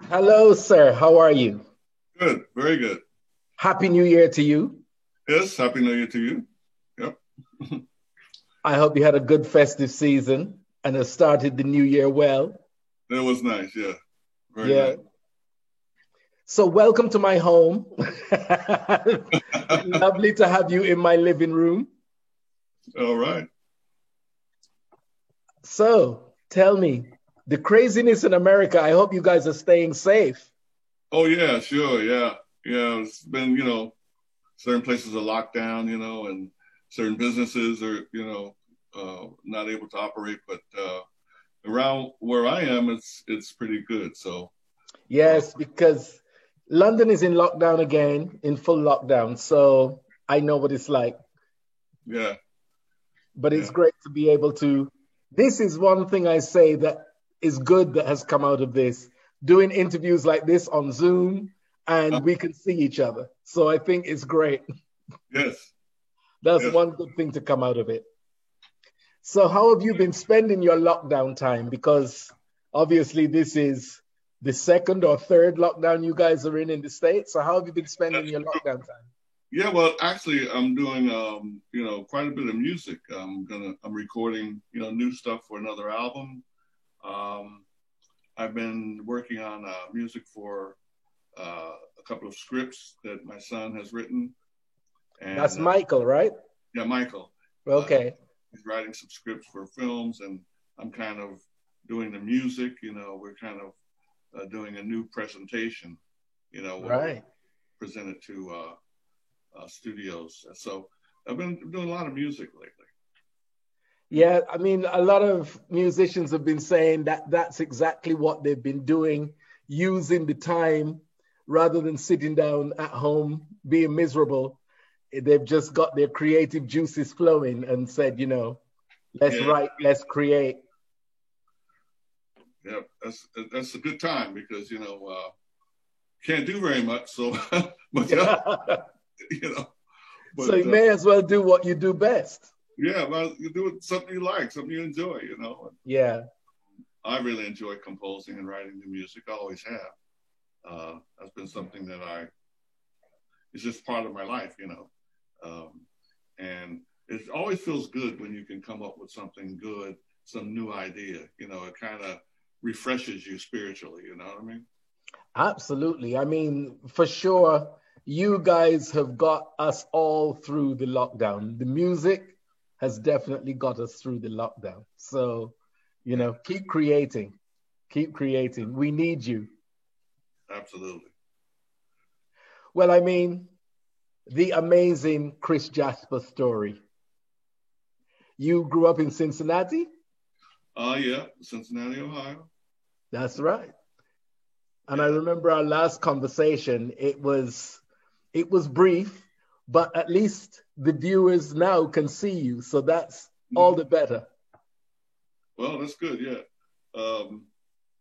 Hello, sir. How are you? Good, very good. Happy New Year to you. Yes, Happy New Year to you. Yep, I hope you had a good festive season and have started the new year well. that was nice. Yeah, very Yeah. nice. So, welcome to my home. Lovely to have you in my living room. All right. So, tell me, the craziness in America, I hope you guys are staying safe. Oh yeah, sure. Yeah, yeah. It's been certain places are locked down, and certain businesses are not able to operate. But around where I am, it's pretty good. So uh, Yes, because London is in lockdown again, in full lockdown. So, I know what it's like. yeah, But yeah. it's great to be able to. This is one thing I say that is good that has come out of this doing interviews like this on Zoom Uh, and we can see each other. So I think it's great. yes, That's yes. one good thing to come out of it. So, how have you been spending your lockdown time? Because obviously, this is the second or third lockdown you guys are in the States. So, how have you been spending your lockdown time? Yeah, well, actually, I'm doing quite a bit of music. I'm recording new stuff for another album. Um, I've been working on music for a couple of scripts that my son has written, That's and Michael, right? yeah, Michael, uh, Okay. he's writing some scripts for films, and I'm kind of doing the music. We're kind of doing a new presentation. When we Right. present it to studios. So I've been doing a lot of music lately. Yeah, I mean, a lot of musicians have been saying that that's exactly what they've been doing, using the time rather than sitting down at home being miserable. They've just got their creative juices flowing and said, let's Yeah, write, let's create. yeah, that's a good time because can't do very much. So, but yeah, you know, So but you may as well do what you do best. yeah, well, you do something you like, something you enjoy. Yeah, I really enjoy composing and writing the music. I always have. That's been something that it's just part of my life. Um, and it always feels good when you can come up with something good, some new idea. It kind of refreshes you spiritually. You know what I mean? absolutely. I mean, for sure, you guys have got us all through the lockdown. The music has definitely got us through the lockdown. So, Yeah, keep creating, keep creating. We need you. absolutely. Well, I mean, the amazing Chris Jasper story. You grew up in Cincinnati? Yeah, Cincinnati, Ohio. That's right. And I Yeah. remember our last conversation, it was brief, but at least the viewers now can see you. So that's all Mhm. the better. Well, that's good. Yeah. Um,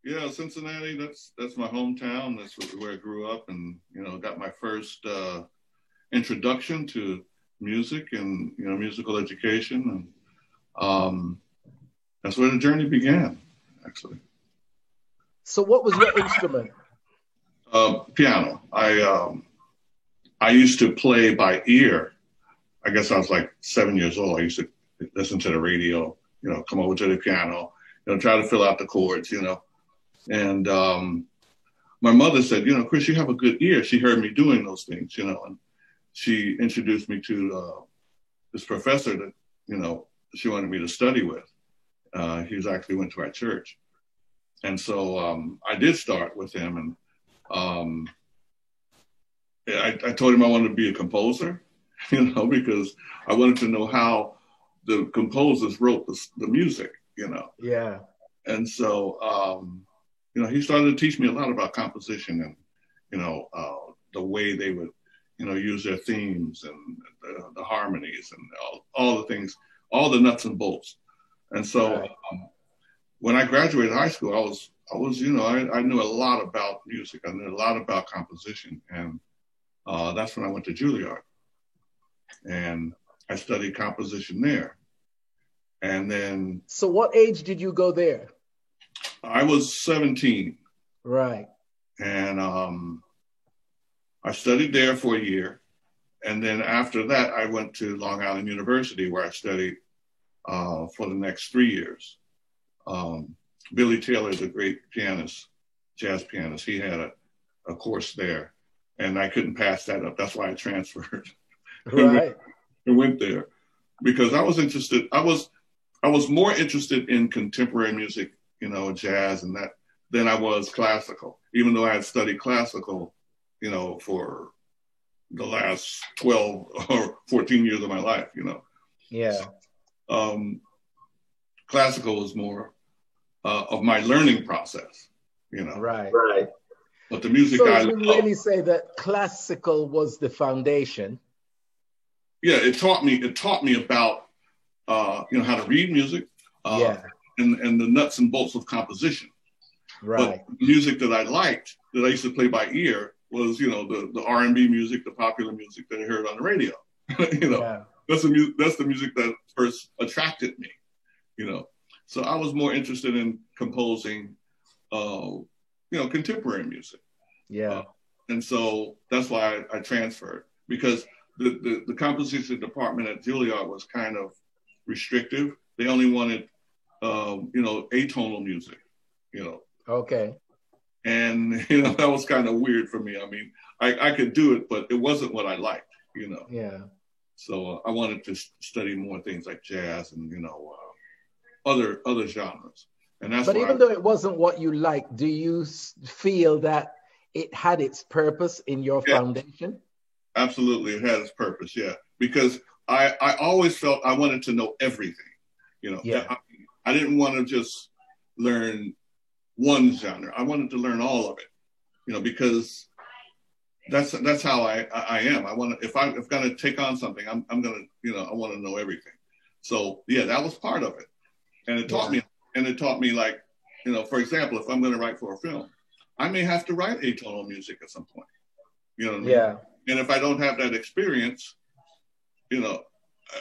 yeah, Cincinnati. That's my hometown. That's where I grew up, and got my first introduction to music and musical education, and um, that's where the journey began. Actually, So what was your instrument? piano. I used to play by ear. I guess I was like 7 years old. I used to listen to the radio. Come over to the piano. Try to fill out the chords. And my mother said, Chris, you have a good ear. She heard me doing those things. And she introduced me to this professor that she wanted me to study with. He was actually went to our church, and so I did start with him, and um, I told him I wanted to be a composer, because I wanted to know how the composers wrote the music. Yeah, And so he started to teach me a lot about composition and the way they would use their themes and the harmonies and all the things, all the nuts and bolts. And so right. when I graduated high school, I knew a lot about music. I knew a lot about composition, and that's when I went to Juilliard and I studied composition there. And then So what age did you go there? I was 17. Right. And I studied there for a year. And then after that, I went to Long Island University, where I studied for the next 3 years. Billy Taylor is a great pianist, jazz pianist. He had a course there, and I couldn't pass that up. That's why I transferred. Right. and went there because I was interested. I was more interested in contemporary music, you know, jazz and that, than I was classical, even though I had studied classical, you know, for the last 12 or 14 years of my life, you know. Yeah. Classical was more of my learning process, you know. Right. Right. But the music So I you love, really say that classical was the foundation? yeah, it taught me about you know, how to read music, Yeah. and the nuts and bolts of composition. Right. But the music that I liked, that I used to play by ear, was, you know, the R&B music, the popular music that I heard on the radio. You know, Yeah. that's the music that first attracted me. You know, so I was more interested in composing, you know, contemporary music. Yeah. And so that's why I transferred, because the composition department at Juilliard was kind of restrictive. They only wanted, you know, atonal music, you know. Okay. And, you know, that was kind of weird for me. I mean, I could do it, but it wasn't what I liked, you know. Yeah. So I wanted to study more things like jazz and, you know, other genres. And that's But why even though it wasn't what you liked, do you feel that it had its purpose in your foundation? Absolutely, it had its purpose, yeah. Because I always felt I wanted to know everything, you know. Yeah. I didn't want to just learn one genre. I wanted to learn all of it, you know, because that's how I am. I want to, if I'm going to take on something, I'm going to, you know, I want to know everything. So yeah, that was part of it. And it taught me, like, you know, for example, if I'm going to write for a film, I may have to write atonal music at some point, you know what I mean? Yeah. And if I don't have that experience, you know,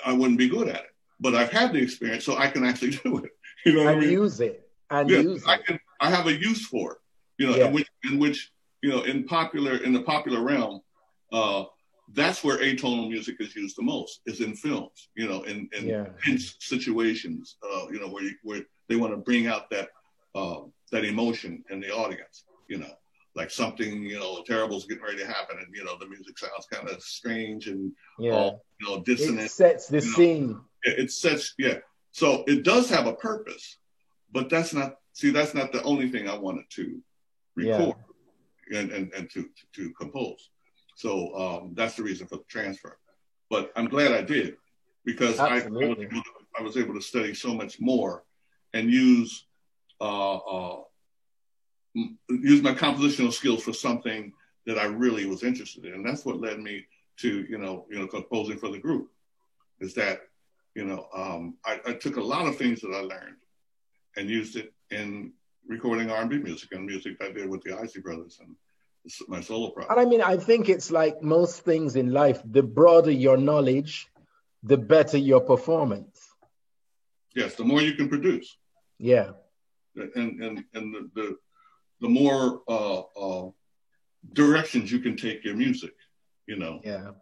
I wouldn't be good at it. But I've had the experience, so I can actually do it. You know what I mean? Use it. And yeah, use it. I have a use for it. You know, in which you know, in the popular realm, that's where atonal music is used the most, is in films. You know, in tense situations, you know, where they want to bring out that emotion in the audience. You know, like something, you know, terrible is getting ready to happen, and you know, the music sounds kind of strange and you know, dissonant. It sets the scene. It sets, yeah. So it does have a purpose, but that's not the only thing I wanted to record and to compose. So that's the reason for the transfer. But I'm glad I did, because I was able to study so much more and use my compositional skills for something that I really was interested in. And that's what led me to, you know, composing for the group, is that, you know, I took a lot of things that I learned and used it in recording R&B music and music I did with the Isley Brothers and my solo project. And I mean, I think it's like most things in life, the broader your knowledge, the better your performance. Yes, the more you can produce. Yeah. And the more directions you can take your music, you know. Yeah.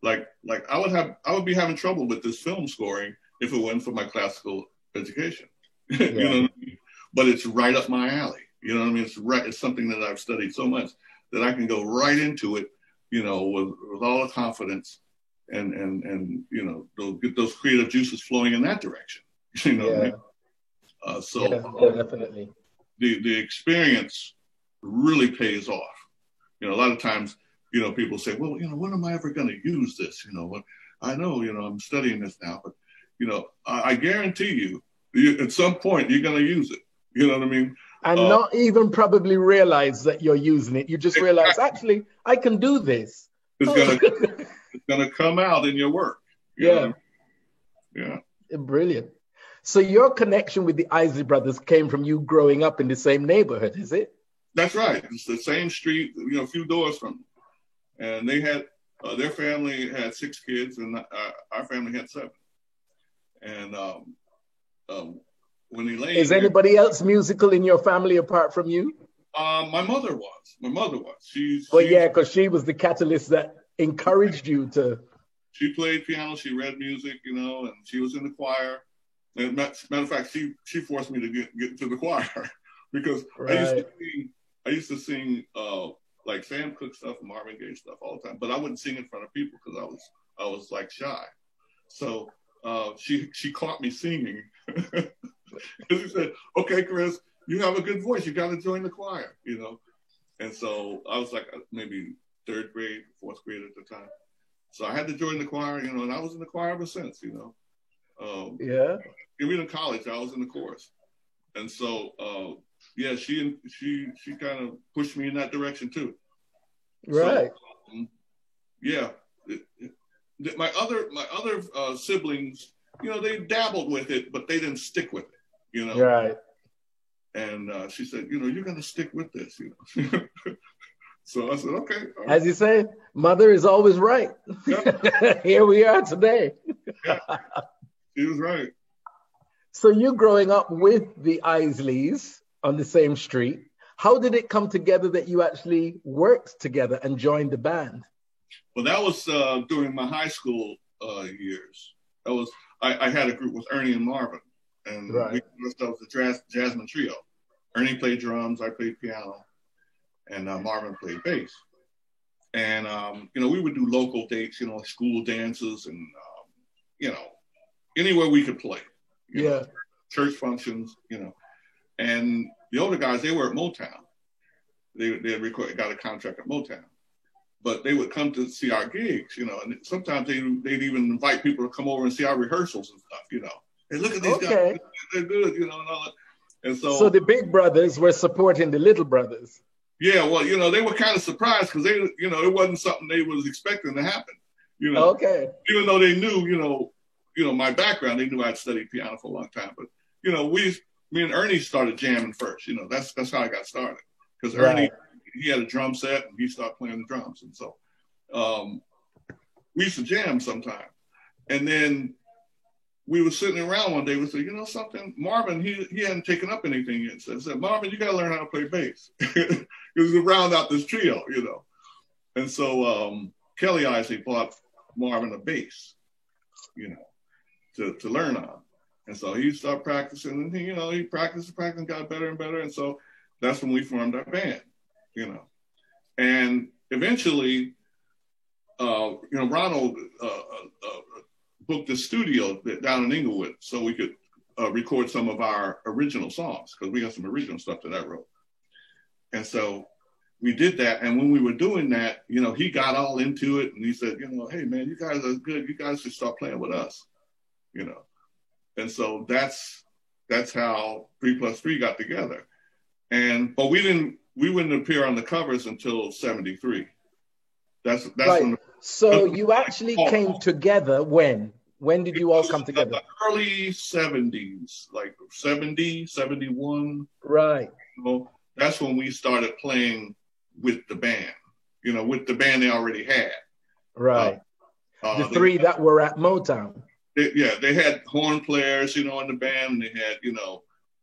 Like I would be having trouble with this film scoring if it wasn't for my classical education. You know what I mean? But it's right up my alley. You know what I mean? It's something that I've studied so much that I can go right into it, you know, with all the confidence and you know, get those creative juices flowing in that direction. You know what I mean? So definitely. The experience really pays off. You know, a lot of times, you know, people say, well, you know, when am I ever going to use this? You know, I know, you know, I'm studying this now, but, you know, I guarantee you, at some point you're going to use it. You know what I mean? And not even probably realize that you're using it. You just realize, actually, I can do this. It's gonna come out in your work. You know? Yeah. Brilliant. So your connection with the Isley Brothers came from you growing up in the same neighborhood, is it? That's right. It's the same street, you know, a few doors from me. And they had, their family had 6 kids, and our family had 7. And when Elaine... Is anybody else musical in your family apart from you? My mother was. My mother was. Well, yeah, because she was the catalyst that encouraged you to. She played piano. She read music, and she was in the choir. And matter of fact, she forced me to get to the choir because Right. I used to sing like Sam Cooke stuff and Marvin Gaye stuff all the time, but I wouldn't sing in front of people because I was like shy. So she caught me singing. She said, "Okay, Chris, you have a good voice. You got to join the choir," And so I was like maybe third grade, fourth grade at the time. So I had to join the choir, and I was in the choir ever since, Yeah. Even in college, I was in the chorus. And so, yeah, she kind of pushed me in that direction too. Right. So, yeah. My other siblings, they dabbled with it, but they didn't stick with it, Right. And she said, you're going to stick with this, So I said, okay. Right. As you say, mother is always right. Yeah. Here we are today. Yeah. She was right. So you growing up with the Isleys on the same street, how did it come together that you actually worked together and joined the band? Well, that was during my high school years. I had a group with Ernie and Marvin, and right. we called ourselves the Jasmine Trio. Ernie played drums, I played piano, and Marvin played bass. And we would do local dates, school dances, and anywhere we could play. Yeah. Church functions, And the older guys, they were at Motown. They had got a contract at Motown. But they would come to see our gigs, and sometimes they'd even invite people to come over and see our rehearsals and stuff, Hey, look at these guys, they're good, and all that. And so the big brothers were supporting the little brothers. Yeah, well, they were kind of surprised because they, it wasn't something they was expecting to happen, Okay. Even though they knew, my background, they knew I'd studied piano for a long time. But, me and Ernie started jamming first, that's how I got started. Because Ernie, he had a drum set and he started playing the drums. And so we used to jam sometime. And then we were sitting around one day, we said, something, Marvin, he hadn't taken up anything yet. So I said, Marvin, you got to learn how to play bass. It was to round out this trio, And so Kelly Isley bought Marvin a bass, to learn on. And so he started practicing, and he practiced, got better and better. And so that's when we formed our band, And eventually, Ronald booked a studio down in Inglewood so we could record some of our original songs, because we got some original stuff that I wrote. And so we did that. And when we were doing that, he got all into it, and he said, hey, man, you guys are good. You guys should start playing with us, And so that's how 3+3 got together. But we wouldn't appear on the covers until 73. That's right. when so you actually came together when? When did you all come together? The early 70s, like 70, 71. Right. That's when we started playing with the band, with the band they already had. Right. The three that were at Motown. They had horn players, in the band. They had,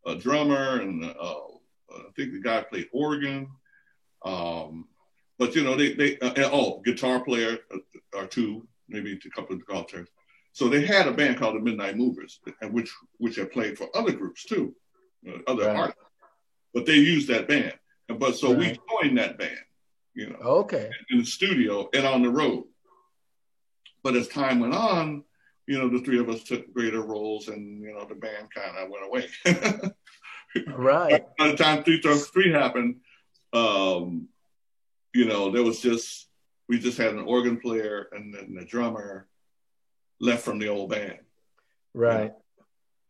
a drummer, and I think the guy played organ. But, they guitar player or two, maybe a couple of guitars. So they had a band called the Midnight Movers, which had played for other groups too, other artists. But they used that band. But so we joined that band, Okay. in the studio and on the road. But as time went on, the three of us took greater roles, and the band kind of went away. Right. By the time 3+3 happened, we just had an organ player and then the drummer left from the old band. Right.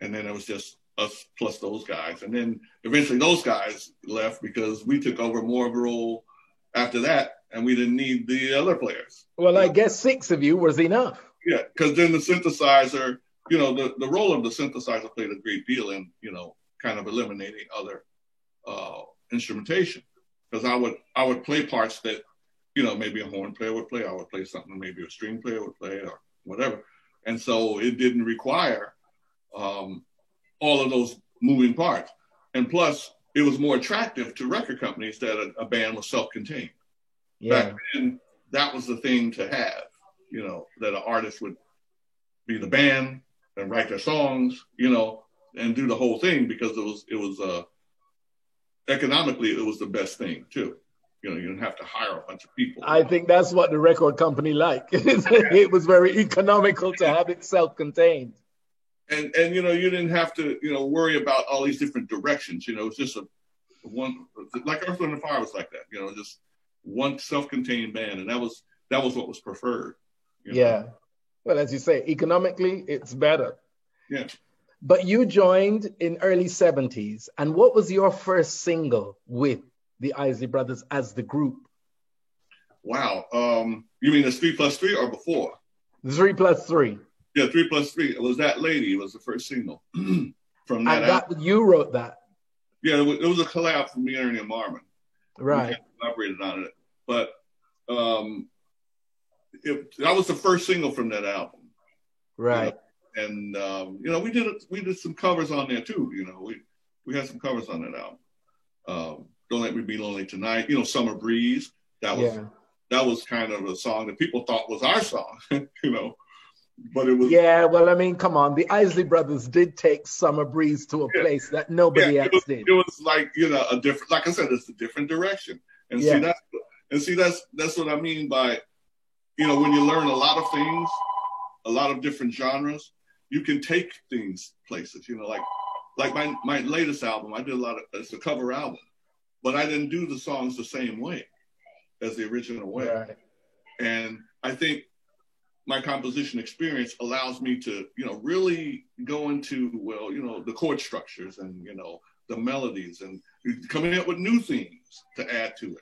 And then it was just us plus those guys. And then eventually those guys left because we took over more of a role after that, and we didn't need the other players. Well, I guess 6 of you was enough. Yeah, because then the synthesizer, the role of the synthesizer played a great deal in, kind of eliminating other instrumentation. Because I would play parts that, maybe a horn player would play. I would play something maybe a string player would play or whatever. And so it didn't require all of those moving parts. And plus, it was more attractive to record companies that a band was self-contained. Yeah. Back then, that was the thing to have, you know, that an artist would be the band and write their songs, you know, and do the whole thing, because it was economically, it was the best thing too. You know, you didn't have to hire a bunch of people. I think that's what the record company liked. It was very economical to have it self-contained. And you know, you didn't have to, you know, worry about all these different directions. You know, it's just one, like Earth, Wind and Fire was like that. You know, just one self-contained band, and that was what was preferred. Yeah. Well, as you say, economically, it's better. Yeah. But you joined in early 70s. And what was your first single with the Isley Brothers as the group? Wow. You mean it's 3+3 or before? 3+3. Yeah, 3+3. It was That Lady. It was the first single from that album. You wrote that? Yeah, it was a collab from me, Ernie, and Marvin. Right. We collaborated on it. But that was the first single from that album. Right. You know? And you know, we did some covers on there too. You know, we had some covers on that album. Don't Let Me Be Lonely Tonight. You know, Summer Breeze. That was kind of a song that people thought was our song. You know, but it was. Yeah, well, I mean, come on. The Isley Brothers did take Summer Breeze to a place that nobody else did. It was like, you know, a different. Like I said, it's a different direction. And see, that's what I mean by, you know, when you learn a lot of things, a lot of different genres, you can take things places. You know, like my latest album, I did a lot of. It's a cover album, but I didn't do the songs the same way as the original way. Right. And I think my composition experience allows me to, you know, really go into, well, you know, the chord structures and, you know, the melodies, and coming up with new things to add to it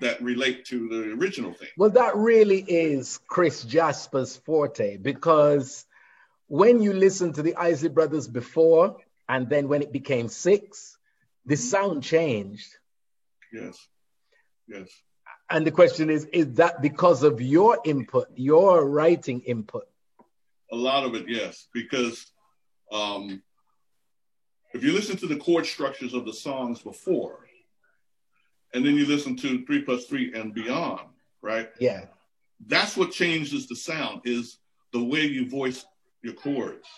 that relate to the original thing. Well, that really is Chris Jasper's forte, because when you listen to the Isley Brothers before, and then when it became Six, the sound changed. Yes, yes. And the question is that because of your input, your writing input? A lot of it, yes, because if you listen to the chord structures of the songs before, and then you listen to 3+3 and beyond, right? Yeah. That's what changes the sound, is the way you voice your chords,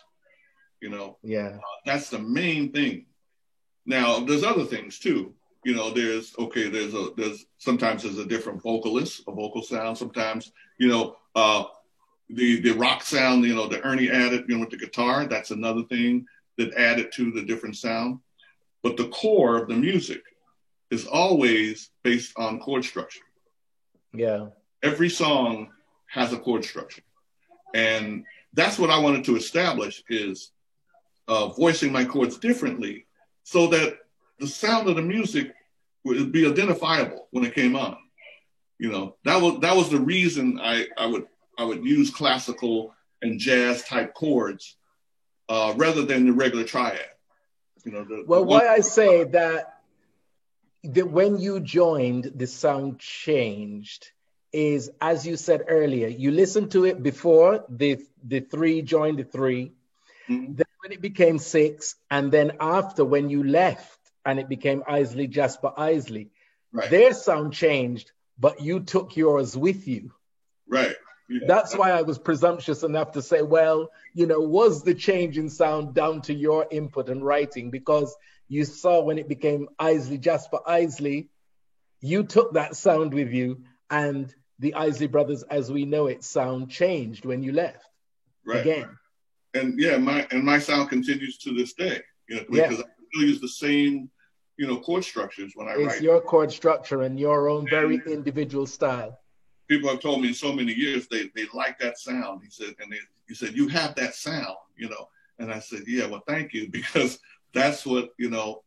you know? Yeah. That's the main thing. Now, there's other things too. You know, there's sometimes there's a different vocalist, a vocal sound. Sometimes, you know, the rock sound, you know, that Ernie added, you know, with the guitar, that's another thing that added to the different sound. But the core of the music is always based on chord structure. Yeah. Every song has a chord structure. And that's what I wanted to establish, is voicing my chords differently so that the sound of the music would be identifiable when it came on. You know, that was the reason I would use classical and jazz type chords rather than the regular triad. You know, why I say that when you joined, the sound changed is, as you said earlier, you listened to it before the three joined the three. Mm-hmm. Then when it became Six, and then after when you left and it became Isley, Jasper Isley, right, their sound changed, but you took yours with you. Right. Yeah. That's why I was presumptuous enough to say, well, you know, was the change in sound down to your input and writing? Because you saw when it became Isley, Jasper Isley, you took that sound with you, and the Isley Brothers, as we know it, sound changed when you left. Right. Again. And yeah, my sound continues to this day, you know, because I still use the same, you know, chord structures when I write. It's your chord structure and your own very individual style. People have told me in so many years they like that sound. He said, you have that sound, you know. And I said, yeah, well, thank you, because that's what, you know,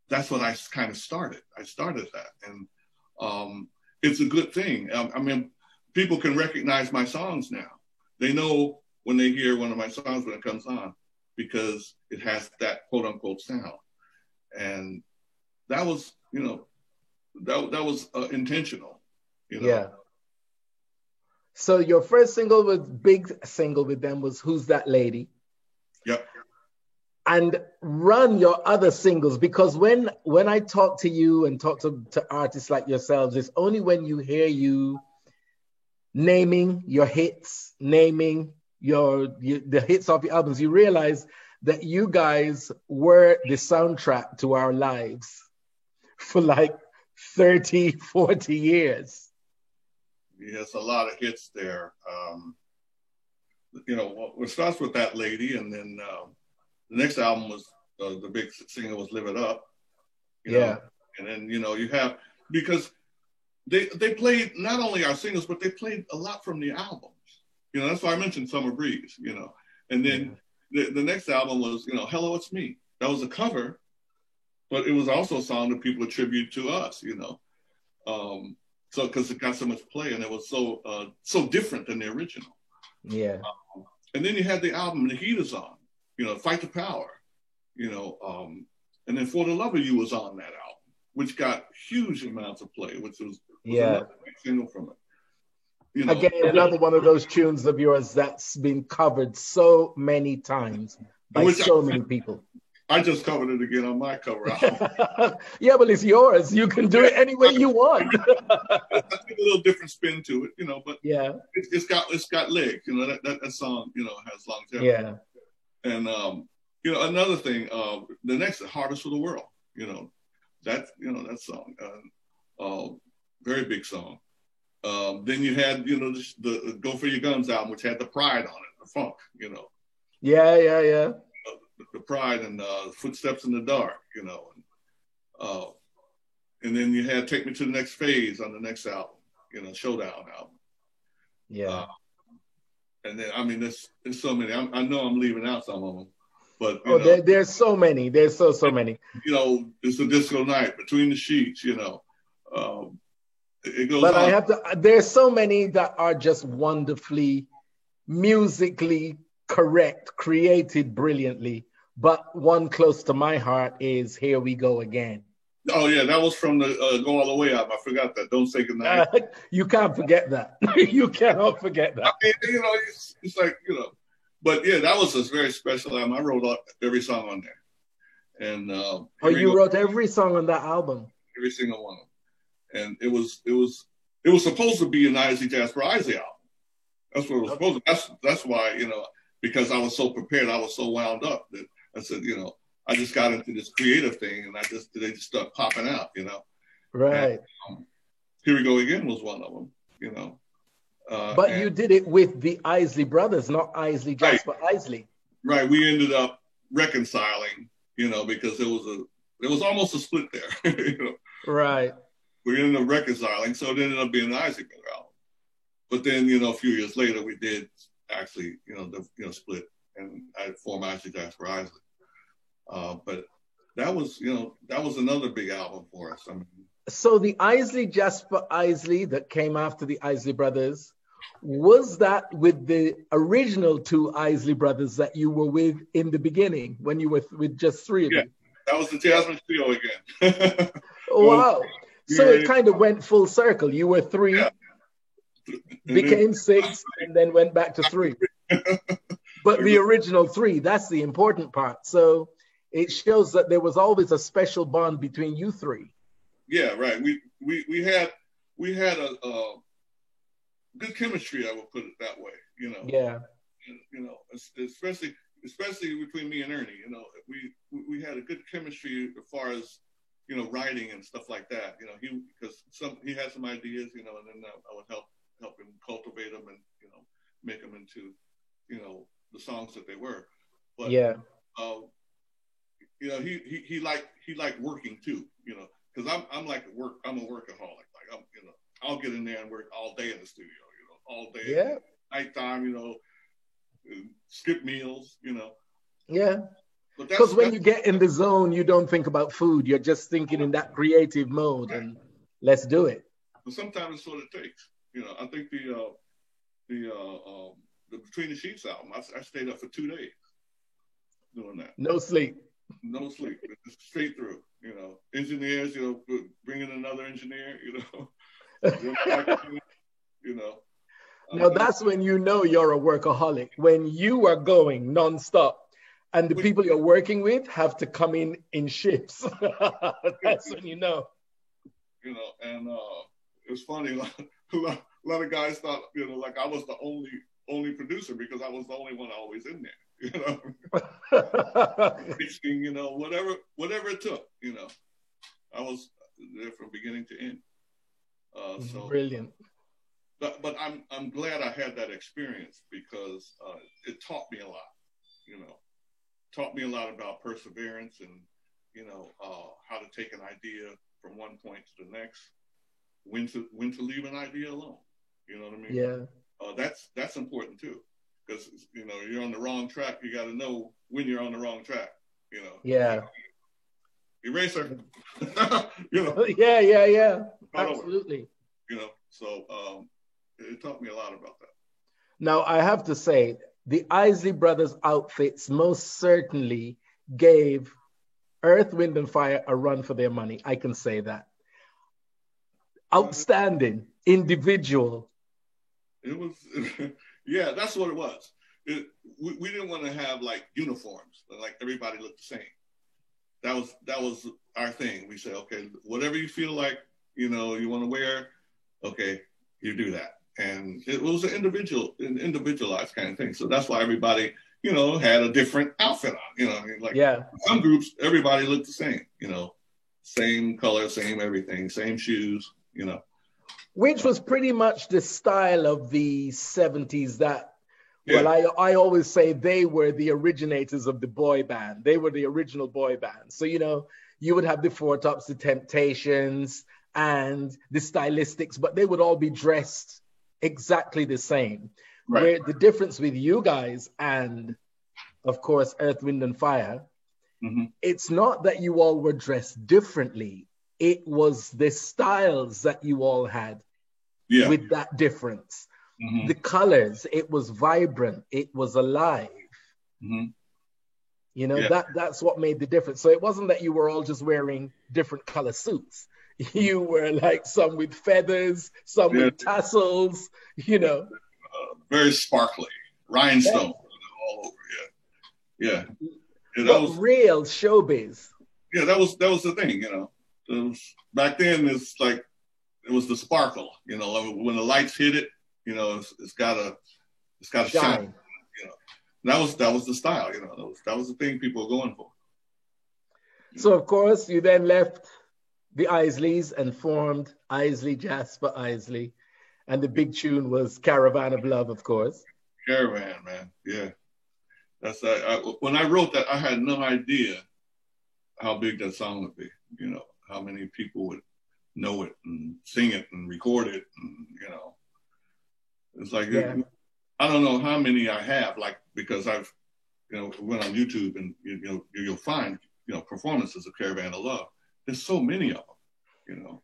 that's what I kind of started. I started that. And it's a good thing. I mean, people can recognize my songs now. They know when they hear one of my songs when it comes on, because it has that quote unquote sound. And that was, you know, that was intentional, you know. Yeah. So your first single big single with them was Who's That Lady? Yep. and run your other singles, because when I talk to you and talk to artists like yourselves, it's only when you hear you naming your hits, naming the hits of your albums, you realize that you guys were the soundtrack to our lives for like 30, 40 years. Yes, a lot of hits there. You know, it starts with That Lady, and then the next album was the big single was Live It Up. You know? And then, you know, you have, because they played not only our singles, but they played a lot from the albums. You know, that's why I mentioned Summer Breeze, you know. And then the next album was, you know, Hello, It's Me. That was a cover, but it was also a song that people attribute to us, you know. So, because it got so much play and it was so different than the original. Yeah. And then you had the album The Heat Is On, you know, Fight the Power, you know, and then For the Love of You was on that album, which got huge amounts of play, which was another big single from it. You know, again, another one of those tunes of yours that's been covered so many times by so many people. I just covered it again on my cover album. Yeah, but it's yours. You can do it any way you want. I think a little different spin to it, you know, but yeah, it's got legs. You know, that song, you know, has longevity. Yeah. And you know, another thing, the next, Hardest for the World, you know, that song, very big song. Then you had, you know, the Go For Your Guns album, which had the Pride on it, the funk, you know. Yeah. The Pride and Footsteps in the Dark, you know. And then you had Take Me to the Next Phase on the next album, you know, Showdown album. Yeah. And then, I mean, there's so many. I know I'm leaving out some of them, but there's so many. There's so many. You know, it's a Disco Night, Between the Sheets. You know, it goes. But on. There's so many that are just wonderfully, musically correct, created brilliantly. But one close to my heart is Here We Go Again. Oh yeah, that was from the Go All the Way album. I forgot that. Don't Say Goodnight. You can't forget that. You cannot forget that. I mean, you know, it's like, you know, but yeah, that was a very special album. I wrote every song on there, and you wrote every song on that album? Every single one of them, and it was supposed to be an Isley Jasper Isley album. That's what it was supposed to. That's why, you know, because I was so prepared, I was so wound up that I said, you know, I just got into this creative thing, and they just start popping out, you know. Right. And, Here We Go Again was one of them, you know. But you did it with the Isley Brothers, not Isley Jasper Isley. Right. We ended up reconciling, you know, because there was almost a split there. You know? Right. We ended up reconciling, so it ended up being an Isley Brother album. But then, you know, a few years later, we did actually, you know, split, and I formed Isley Jasper Isley. But that was another big album for us. I mean, so the Isley Jasper Isley that came after the Isley Brothers, was that with the original two Isley Brothers that you were with in the beginning when you were with just three of you? That was the Jasmine Trio again. Wow. So it kind of went full circle. You were three, became six, and then went back to three. But the original three, that's the important part. So it shows that there was always a special bond between you three. Yeah, right. We had a good chemistry, I would put it that way. You know. Yeah. You know, especially between me and Ernie. You know, we had a good chemistry as far as, you know, writing and stuff like that. You know, he had some ideas, you know, and then I would help him cultivate them and, you know, make them into, you know, the songs that they were. But yeah. You know, he liked working too, you know, because I'm like I'm a workaholic. Like you know, I'll get in there and work all day in the studio, you know, all day. Yeah. Nighttime, you know, skip meals, you know. Yeah. Because when you get in the zone, you don't think about food. You're just thinking in that creative mode, right. And let's do it. But sometimes it's what it takes. You know, I think the Between the Sheets album, I stayed up for 2 days doing that. No sleep. No sleep, straight through. You know, engineers, you know, bringing another engineer, you know, you know. Now that's when you know you're a workaholic, when you are going nonstop. And the people you're working with have to come in ships. That's when you know. You know, and it's funny. A lot of guys thought, you know, like I was the only producer because I was the only one always in there. You know, you know, whatever it took. You know, I was there from beginning to end. So brilliant. But I'm glad I had that experience because it taught me a lot. You know, taught me a lot about perseverance and, you know, how to take an idea from one point to the next, when to leave an idea alone. You know what I mean? Yeah. That's important too, because, you know, you're on the wrong track. You got to know when you're on the wrong track. You know. Yeah. Eraser. You know. Yeah. Absolutely. You know. So it taught me a lot about that. Now I have to say, the Isley Brothers outfits most certainly gave Earth, Wind and Fire a run for their money. I can say that. Outstanding individual. It was, yeah, that's what it was. We didn't want to have like uniforms, like everybody looked the same. That was our thing. We said, okay, whatever you feel like, you know, you want to wear, okay, you do that. And it was an individualized kind of thing. So that's why everybody, you know, had a different outfit on. You know, I mean, like some groups, everybody looked the same. You know, same color, same everything, same shoes. You know, which was pretty much the style of the 70s. That well, I always say they were the originators of the boy band. They were the original boy band. So you know, you would have the Four Tops, the Temptations, and the Stylistics, but they would all be dressed exactly the same. Right. Where the difference with you guys and, of course, Earth, Wind and Fire, it's not that you all were dressed differently. It was the styles that you all had with that difference. The colors, it was vibrant. It was alive. You know, that's what made the difference. So it wasn't that you were all just wearing different color suits. You were like some with feathers, some with tassels, you know. Very sparkly, rhinestone all over. Yeah. That was real showbiz. Yeah, that was the thing, you know. Back then, it's like it was the sparkle, you know. When the lights hit it, you know, it's gotta shine. You know, that was the style, you know. That was the thing people were going for. So of course, you then left the Isleys and formed Isley Jasper Isley, and the big tune was Caravan of Love, of course. Caravan, man, yeah. That's when I wrote that, I had no idea how big that song would be. You know, how many people would know it and sing it and record it, and you know, it's like I don't know how many I have, like because I've went on YouTube and you'll find performances of Caravan of Love. There's so many of them, you know.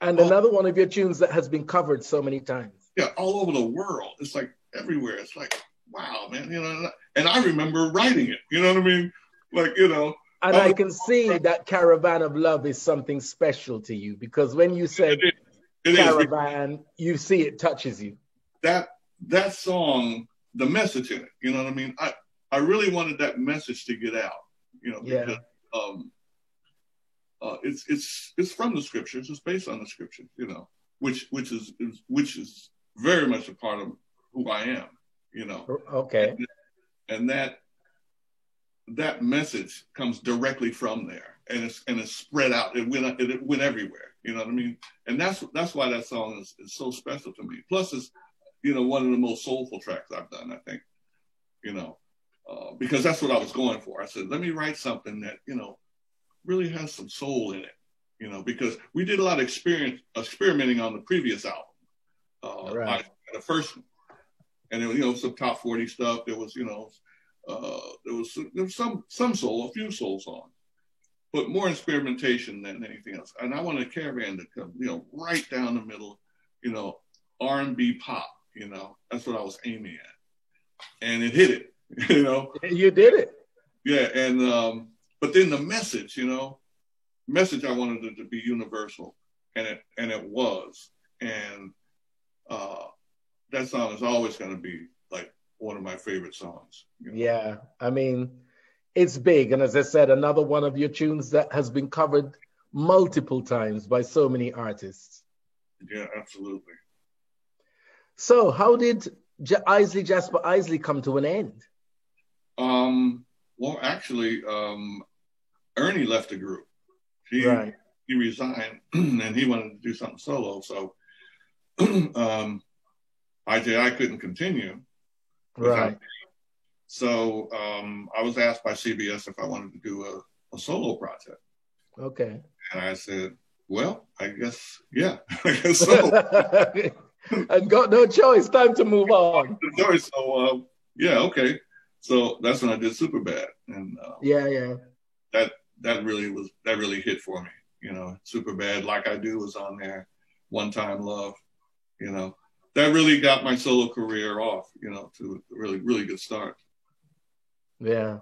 And another one of your tunes that has been covered so many times. Yeah, all over the world. It's like everywhere. It's like, wow, man, you know. And I remember writing it, you know what I mean? Like, you know. And I can see that Caravan of Love is something special to you because when you said Caravan, you see it touches you. That song, the message in it, you know what I mean? I really wanted that message to get out, you know, because it's from the scriptures. It's based on the scriptures, you know, which is very much a part of who I am, you know. Okay. And that message comes directly from there, and it's spread out. It went everywhere, you know what I mean. And that's why that song is so special to me. Plus, it's one of the most soulful tracks I've done. I think, you know, because that's what I was going for. I said, let me write something that really has some soul in it, you know, because we did a lot of experimenting on the previous album, right. The first one, and there was some top 40 stuff. There was there was some soul, a few soul songs, but more experimentation than anything else. And I wanted Caravan to come, right down the middle, R&B pop, that's what I was aiming at, and it hit it, You did it. Yeah, and but then the message, message I wanted it to be universal, and it was, and that song is always going to be like one of my favorite songs. Yeah, I mean, It's big. And as I said, another one of your tunes that has been covered multiple times by so many artists. Yeah, absolutely. So how did Isley Jasper Isley come to an end? Well, actually, Ernie left the group. Right. He resigned and he wanted to do something solo. So I couldn't continue. Right. So I was asked by CBS if I wanted to do a solo project. Okay. And I said, well, I guess, yeah, I guess so. And got no choice. Time to move on. So, yeah, okay. So that's when I did Superbad. And yeah. That really hit for me. You know, Superbad, Like I Do was on there. One Time Love, you know. That really got my solo career off, you know, to a really, really good start. Yeah.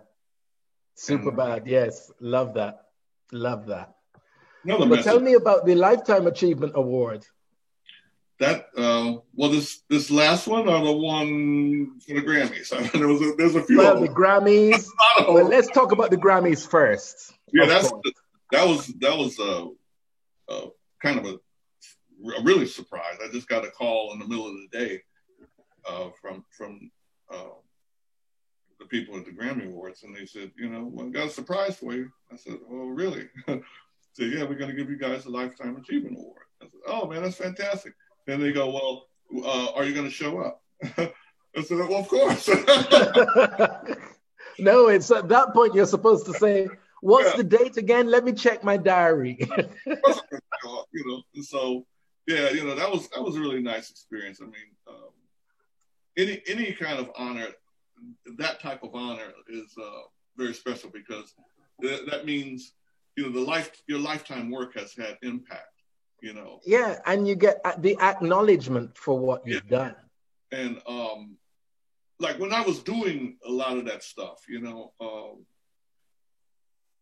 Superbad, yes. Love that. Love that. But tell me about the Lifetime Achievement Award. That, well, this last one or the one for the Grammys? There's a few. Well, the Grammys. Well, let's talk about the Grammys first. Yeah, that was kind of a really surprise. I just got a call in the middle of the day from the people at the Grammy Awards, and they said, you know, well, got a surprise for you. I said, oh, really? So yeah, we're going to give you guys a Lifetime Achievement Award. I said, oh man, that's fantastic. Then they go, well, are you going to show up? I said, well, of course. No, it's at that point you're supposed to say, what's the date again? Let me check my diary. You know, so yeah, you know, that was a really nice experience. I mean, any kind of honor, that type of honor is very special because that means, you know, your lifetime work has had impact. You know. Yeah, and you get the acknowledgement for what you've done. And like when I was doing a lot of that stuff, you know,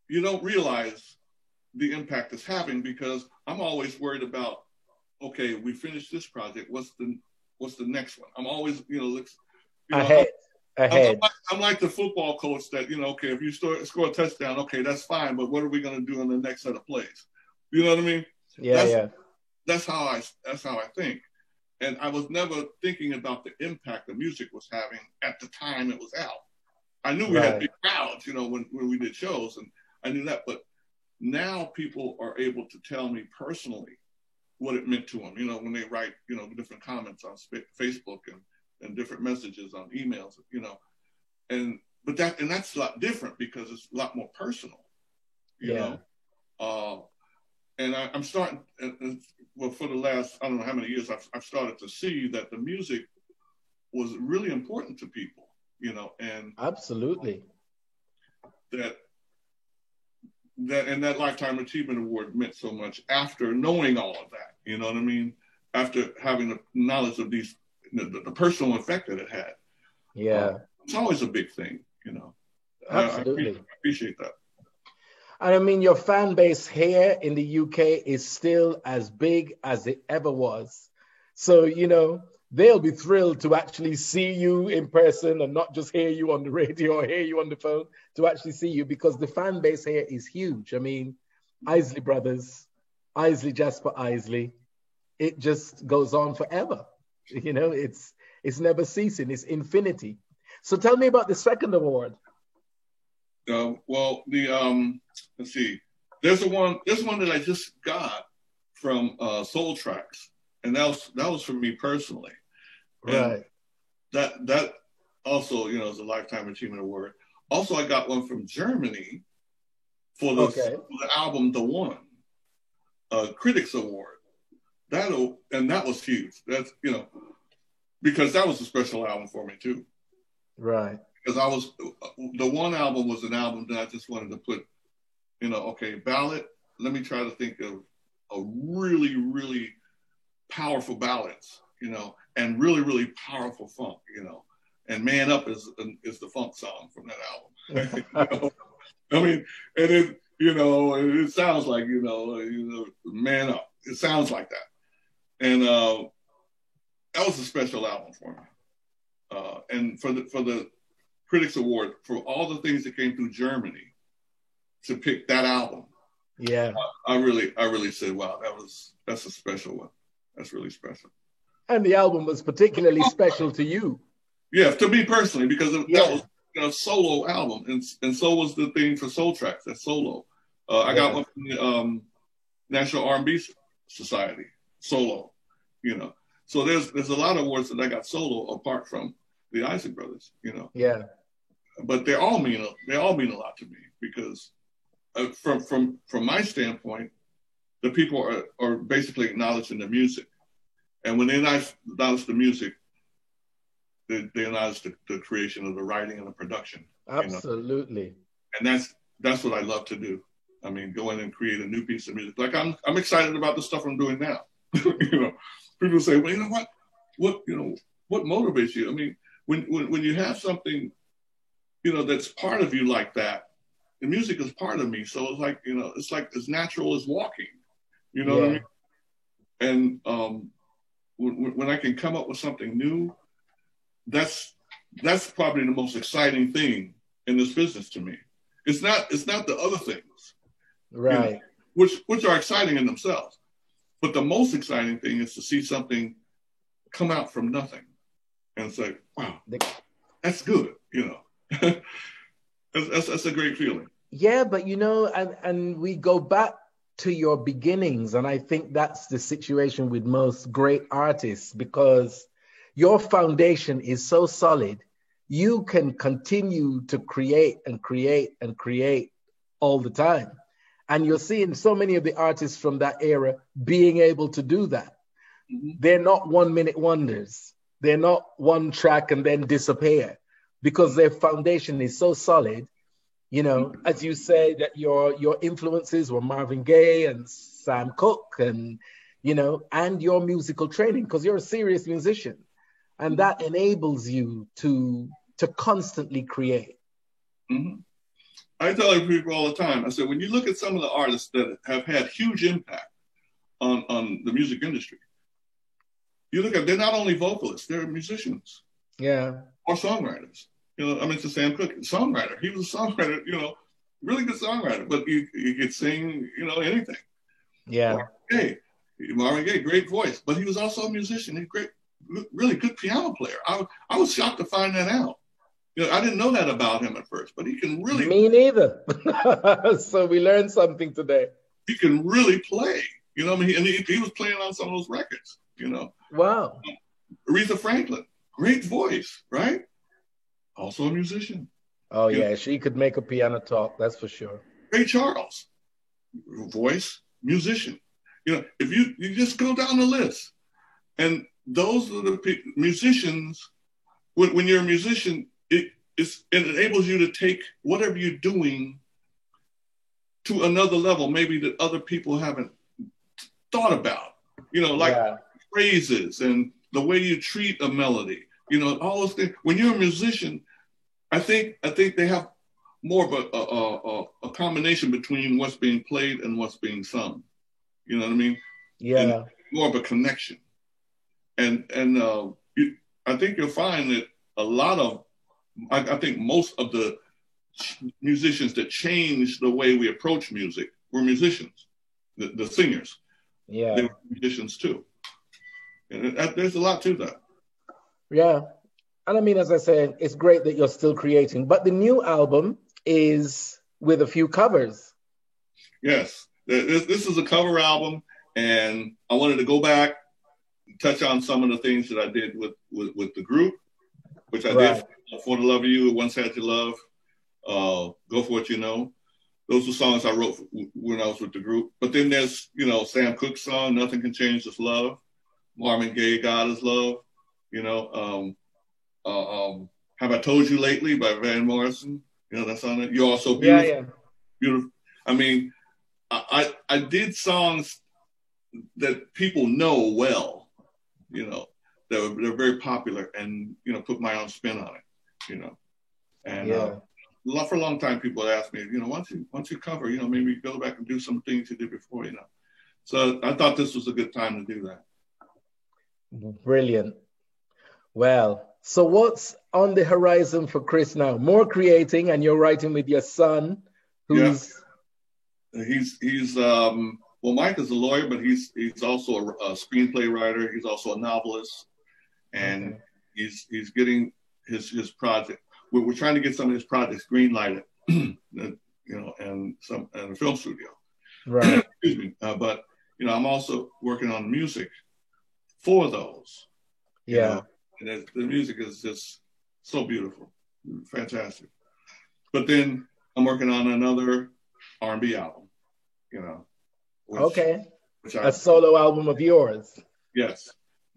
you don't realize the impact it's having because I'm always worried about, okay, we finished this project. What's the next one? I'm always, you know, ahead. I'm like the football coach that, you know, okay, if you score a touchdown, okay, that's fine, but what are we going to do in the next set of plays? You know what I mean? Yeah. That's how I think. And I was never thinking about the impact the music was having at the time it was out. I knew we had big crowds, you know, when we did shows, and I knew that. But now people are able to tell me personally what it meant to them, you know, when they write, you know, different comments on Facebook and different messages on emails, you know. But that's a lot different because it's a lot more personal, you know. And I'm starting, well, for the last, I don't know how many years, I've started to see that the music was really important to people, you know, and absolutely that Lifetime Achievement Award meant so much after knowing all of that, you know what I mean? After having the knowledge of the personal effect that it had. Yeah. It's always a big thing, you know. Absolutely. I appreciate that. And I mean, your fan base here in the UK is still as big as it ever was. So, you know, they'll be thrilled to actually see you in person and not just hear you on the radio or hear you on the phone, to actually see you because the fan base here is huge. I mean, Isley Brothers, Isley Jasper Isley, it just goes on forever. You know, it's never ceasing, it's infinity. So tell me about the second award. Well, let's see. There's one that I just got from Soul Tracks, and that was for me personally. Right. And that also, you know, is a Lifetime Achievement Award. Also, I got one from Germany for the album The One, Critics Award. That was huge. That's, you know, because that was a special album for me too. Right. Because the One album was an album that I just wanted to put, you know, okay, ballad. Let me try to think of a really, really powerful ballads, you know, and really, really powerful funk, you know. And Man Up is the funk song from that album. You know? I mean, and it, you know, it sounds like, you know, Man Up. It sounds like that. And that was a special album for me. And for the Critics Award for all the things that came through Germany to pick that album. Yeah. I really said, wow, that's a special one. That's really special. And the album was particularly special to you. Yeah, to me personally, because that was a solo album, and so was the thing for Soul Tracks, that solo. I got one from the National R&B Society, solo, you know. So there's a lot of awards that I got solo apart from the Isaac Brothers, you know. Yeah. But they all mean a lot to me, because from my standpoint, the people are basically acknowledging the music, and when they acknowledge the music, they acknowledge the creation of the writing and the production. Absolutely. You know? And that's what I love to do. I mean, go in and create a new piece of music. Like I'm excited about the stuff I'm doing now. You know, people say, well, you know what motivates you? I mean, when you have something, you know, that's part of you like that, the music is part of me. So it's like, you know, it's like as natural as walking. You know what I mean? And when I can come up with something new, that's probably the most exciting thing in this business to me. It's not the other things, right? You know, which are exciting in themselves, but the most exciting thing is to see something come out from nothing, and it's like, wow, that's good. You know, that's a great feeling. Yeah, but you know, and we go back to your beginnings, and I think that's the situation with most great artists, because your foundation is so solid, you can continue to create and create and create all the time. And you're seeing so many of the artists from that era being able to do that. Mm-hmm. They're not 1 minute wonders. They're not one track and then disappear, because their foundation is so solid. You know, as you say, that your influences were Marvin Gaye and Sam Cooke, and, you know, and your musical training, because you're a serious musician. And that enables you to constantly create. Mm-hmm. I tell people all the time, I said, when you look at some of the artists that have had huge impact on the music industry, you look at, they're not only vocalists, they're musicians. Yeah. Or songwriters. You know, I mean, to Sam Cooke, songwriter. He was a songwriter, you know, really good songwriter, but you could sing, you know, anything. Yeah. Marvin Gaye, great voice, but he was also a musician. He's great. Really good piano player. I was shocked to find that out. You know, I didn't know that about him at first, but he can really. Me neither. So we learned something today. He can really play. You know, I mean, and he was playing on some of those records. You know. Wow. Aretha Franklin, great voice, right? Also a musician. Oh yeah, she could make a piano talk. That's for sure. Ray Charles, voice, musician. You know, if you just go down the list, and those are the musicians. When you're a musician, it enables you to take whatever you're doing to another level, maybe that other people haven't thought about. You know, like phrases and the way you treat a melody. You know, all those things. When you're a musician, I think they have more of a combination between what's being played and what's being sung. You know what I mean? Yeah. And more of a connection. And I think you'll find that a lot of, I think most of the musicians that changed the way we approach music were musicians, the singers. Yeah. They were musicians too. And there's a lot to that. Yeah. And I mean, as I said, it's great that you're still creating, but the new album is with a few covers. Yes. This is a cover album, and I wanted to go back, touch on some of the things that I did with the group, which I did For the Love of You, Once Had Your Love, Go For What You Know. Those were songs I wrote when I was with the group. But then there's, you know, Sam Cooke's song, Nothing Can Change This Love, Marvin Gaye, God Is Love, you know, Have I Told You Lately by Van Morrison, you know, that's on it. You're Also Beautiful. Yeah. Beautiful. I mean, I did songs that people know well, you know, they're very popular, and, you know, put my own spin on it, you know. And for a long time, people asked me, you know, once you cover, you know, maybe go back and do some things you did before, you know. So I thought this was a good time to do that. Brilliant. Well, So what's on the horizon for Chris now? More creating, and you're writing with your son, who's he's well, Mike is a lawyer, but he's also a screenplay writer. He's also a novelist, and he's getting his project. We're trying to get some of his projects greenlighted, and a film studio. Right. Excuse me. But I'm also working on music for those. Yeah. And the music is just so beautiful, fantastic. But then I'm working on another R&B album. A solo album of yours. Yes.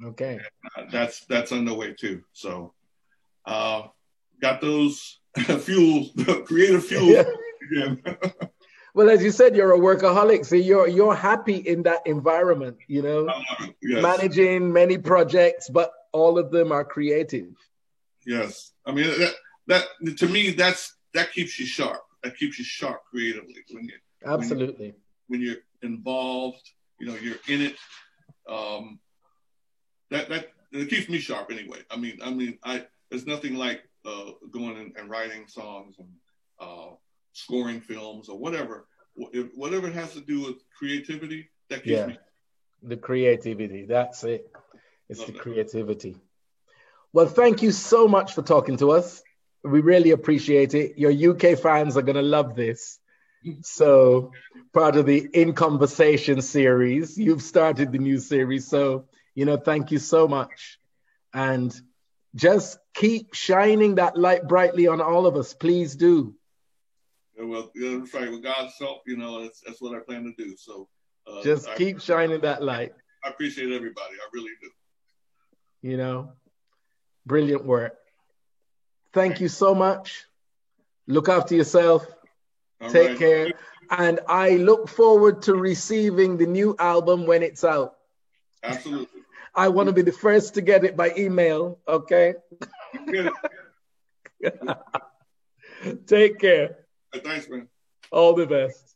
Okay. And that's underway too. So, got those creative fuels again. Well, as you said, you're a workaholic, so you're happy in that environment, Yes. Managing many projects, but all of them are creative. Yes, I mean that to me that keeps you sharp. That keeps you sharp creatively Absolutely. When you're involved, you're in it. That it keeps me sharp anyway. I mean, there's nothing like going and writing songs and scoring films or whatever it has to do with creativity, that keeps me. The creativity, that's it. It's the creativity. Well, thank you so much for talking to us. We really appreciate it. Your UK fans are going to love this. So, part of the In Conversation series, you've started the new series. So, thank you so much. And just keep shining that light brightly on all of us. Please do. Well, that's right. With God's help, that's what I plan to do. So, just keep shining that light. I appreciate everybody. I really do. Brilliant work. Thank you so much. Look after yourself. Take care. And I look forward to receiving the new album when it's out. Absolutely. I want to be the first to get it by email. Okay. Take care. Thanks, man. All the best.